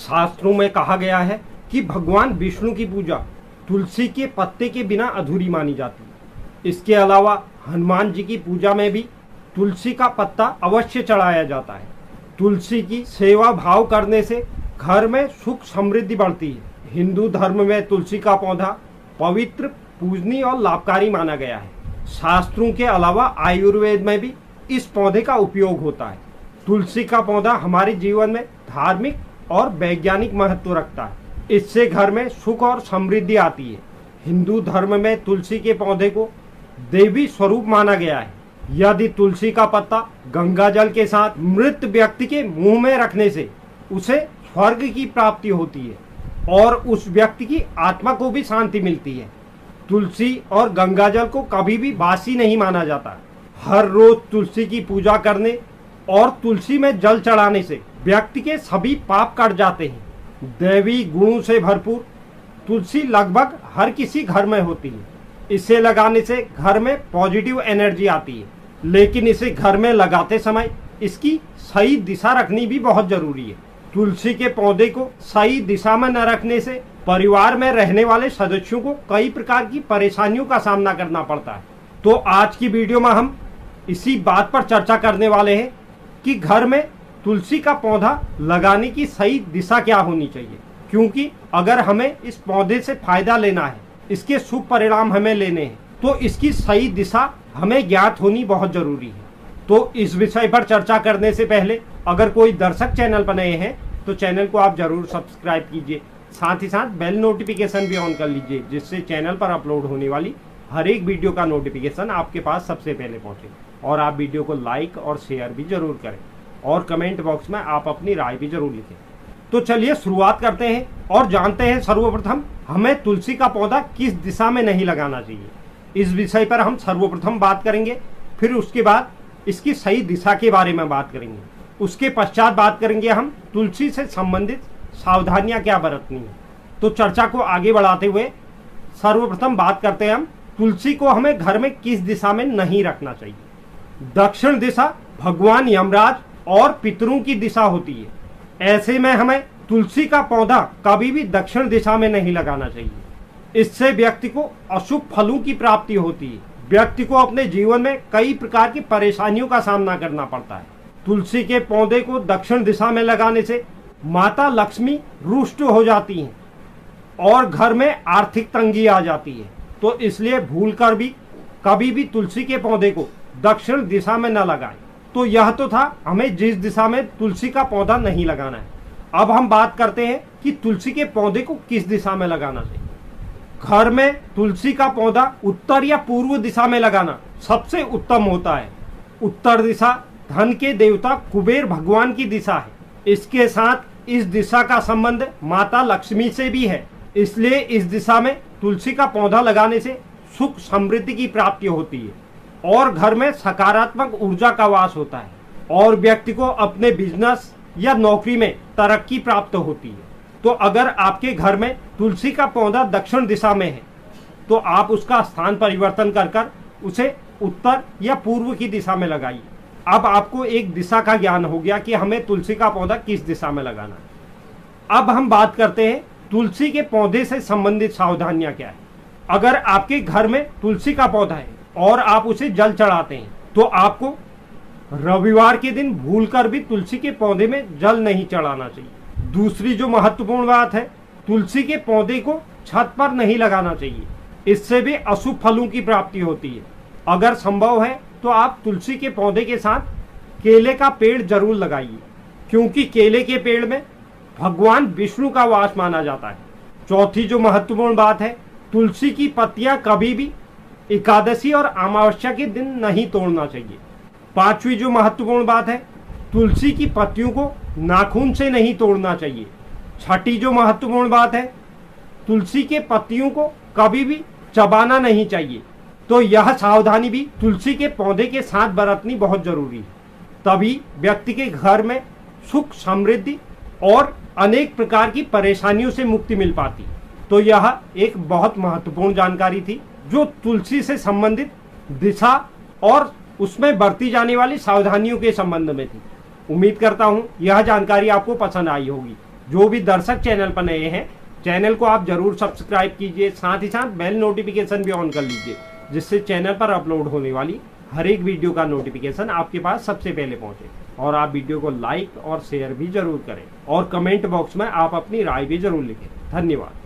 शास्त्रों में कहा गया है कि भगवान विष्णु की पूजा तुलसी के पत्ते के बिना अधूरी मानी जाती है। इसके अलावा हनुमान जी की पूजा में भी तुलसी का पत्ता अवश्य चढ़ाया जाता है। तुलसी की सेवा भाव करने से घर में सुख समृद्धि बढ़ती है। हिंदू धर्म में तुलसी का पौधा पवित्र, पूजनीय और लाभकारी माना गया है। शास्त्रों के अलावा आयुर्वेद में भी इस पौधे का उपयोग होता है। तुलसी का पौधा हमारे जीवन में धार्मिक और वैज्ञानिक महत्व रखता है। इससे घर में सुख और समृद्धि आती है। हिंदू धर्म में तुलसी के पौधे को देवी स्वरूप माना गया है। यदि तुलसी का पत्ता गंगा जल के साथ मृत व्यक्ति के मुंह में रखने से उसे स्वर्ग की प्राप्ति होती है और उस व्यक्ति की आत्मा को भी शांति मिलती है। तुलसी और गंगा जल को कभी भी बासी नहीं माना जाता। हर रोज तुलसी की पूजा करने और तुलसी में जल चढ़ाने से व्यक्ति के सभी पाप कट जाते हैं। दैवी गुणों से भरपूर तुलसी लगभग हर किसी घर में होती है। इसे लगाने से घर में पॉजिटिव एनर्जी आती है, लेकिन इसे घर में लगाते समय इसकी सही दिशा रखनी भी बहुत जरूरी है। तुलसी के पौधे को सही दिशा में न रखने से परिवार में रहने वाले सदस्यों को कई प्रकार की परेशानियों का सामना करना पड़ता है। तो आज की वीडियो में हम इसी बात पर चर्चा करने वाले हैं कि घर में तुलसी का पौधा लगाने की सही दिशा क्या होनी चाहिए, क्योंकि अगर हमें इस पौधे से फायदा लेना है, इसके शुभ परिणाम हमें लेने हैं, तो इसकी सही दिशा हमें ज्ञात होनी बहुत जरूरी है। तो इस विषय पर चर्चा करने से पहले अगर कोई दर्शक चैनल पर नए हैं तो चैनल को आप जरूर सब्सक्राइब कीजिए। साथ ही साथ बेल नोटिफिकेशन भी ऑन कर लीजिए, जिससे चैनल पर अपलोड होने वाली हर एक वीडियो का नोटिफिकेशन आपके पास सबसे पहले पहुंचे। और आप वीडियो को लाइक और शेयर भी जरूर करें और कमेंट बॉक्स में आप अपनी राय भी जरूर लिखें। तो चलिए शुरुआत करते हैं और जानते हैं सर्वप्रथम हमें तुलसी का पौधा किस दिशा में नहीं लगाना चाहिए। इस विषय पर हम सर्वप्रथम बात करेंगे, फिर उसके बाद इसकी सही दिशा के बारे में बात करेंगे। उसके पश्चात बात करेंगे हम तुलसी से संबंधित सावधानियां क्या बरतनी है। तो चर्चा को आगे बढ़ाते हुए सर्वप्रथम बात करते हैं हम तुलसी को हमें घर में किस दिशा में नहीं रखना चाहिए। दक्षिण दिशा भगवान यमराज और पितरों की दिशा होती है। ऐसे में हमें तुलसी का पौधा कभी भी दक्षिण दिशा में नहीं लगाना चाहिए। इससे व्यक्ति को अशुभ फलों की प्राप्ति होती है। व्यक्ति को अपने जीवन में कई प्रकार की परेशानियों का सामना करना पड़ता है। तुलसी के पौधे को दक्षिण दिशा में लगाने से माता लक्ष्मी रुष्ट हो जाती हैं और घर में आर्थिक तंगी आ जाती है। तो इसलिए भूलकर भी कभी भी तुलसी के पौधे को दक्षिण दिशा में न लगाएं। तो यह तो था हमें जिस दिशा में तुलसी का पौधा नहीं लगाना है। अब हम बात करते हैं कि तुलसी के पौधे को किस दिशा में लगाना चाहिए। घर में तुलसी का पौधा उत्तर या पूर्व दिशा में लगाना सबसे उत्तम होता है। उत्तर दिशा धन के देवता कुबेर भगवान की दिशा है। इसके साथ इस दिशा का संबंध माता लक्ष्मी से भी है। इसलिए इस दिशा में तुलसी का पौधा लगाने से सुख समृद्धि की प्राप्ति होती है और घर में सकारात्मक ऊर्जा का वास होता है और व्यक्ति को अपने बिजनेस या नौकरी में तरक्की प्राप्त होती है। तो अगर आपके घर में तुलसी का पौधा दक्षिण दिशा में है तो आप उसका स्थान परिवर्तन कर उसे उत्तर या पूर्व की दिशा में लगाइए। अब आपको एक दिशा का ज्ञान हो गया कि हमें तुलसी का पौधा किस दिशा में लगाना है। अब हम बात करते हैं तुलसी के पौधे से संबंधित सावधानियां क्या है। अगर आपके घर में तुलसी का पौधा है और आप उसे जल चढ़ाते हैं तो आपको रविवार के दिन भूलकर भी तुलसी के पौधे में जल नहीं चढ़ाना चाहिए। दूसरी जो महत्वपूर्ण बात है, तुलसी के पौधे को छत पर नहीं लगाना चाहिए। इससे भी अशुभ फलों की प्राप्ति होती है। अगर संभव है तो आप तुलसी के पौधे के साथ केले का पेड़ जरूर लगाइए, क्योंकि केले के पेड़ में भगवान विष्णु का वास माना जाता है। चौथी जो महत्वपूर्ण बात है, तुलसी की पत्तियां कभी भी एकादशी और अमावस्या के दिन नहीं तोड़ना चाहिए। पांचवी जो महत्वपूर्ण बात है, तुलसी की पत्तियों को नाखून से नहीं तोड़ना चाहिए। छठी जो महत्वपूर्ण बात है, तुलसी के पत्तियों को कभी भी चबाना नहीं चाहिए। तो यह सावधानी भी तुलसी के पौधे के साथ बरतनी बहुत जरूरी है। तभी व्यक्ति के घर में सुख समृद्धि और अनेक प्रकार की परेशानियों से मुक्ति मिल पाती। तो यह एक बहुत महत्वपूर्ण जानकारी थी जो तुलसी से संबंधित दिशा और उसमें बरती जाने वाली सावधानियों के संबंध में थी। उम्मीद करता हूं यह जानकारी आपको पसंद आई होगी। जो भी दर्शक चैनल पर नए हैं, चैनल को आप जरूर सब्सक्राइब कीजिए, साथ ही साथ बेल नोटिफिकेशन भी ऑन कर लीजिए, जिससे चैनल पर अपलोड होने वाली हर एक वीडियो का नोटिफिकेशन आपके पास सबसे पहले पहुंचे। और आप वीडियो को लाइक और शेयर भी जरूर करें और कमेंट बॉक्स में आप अपनी राय भी जरूर लिखें। धन्यवाद।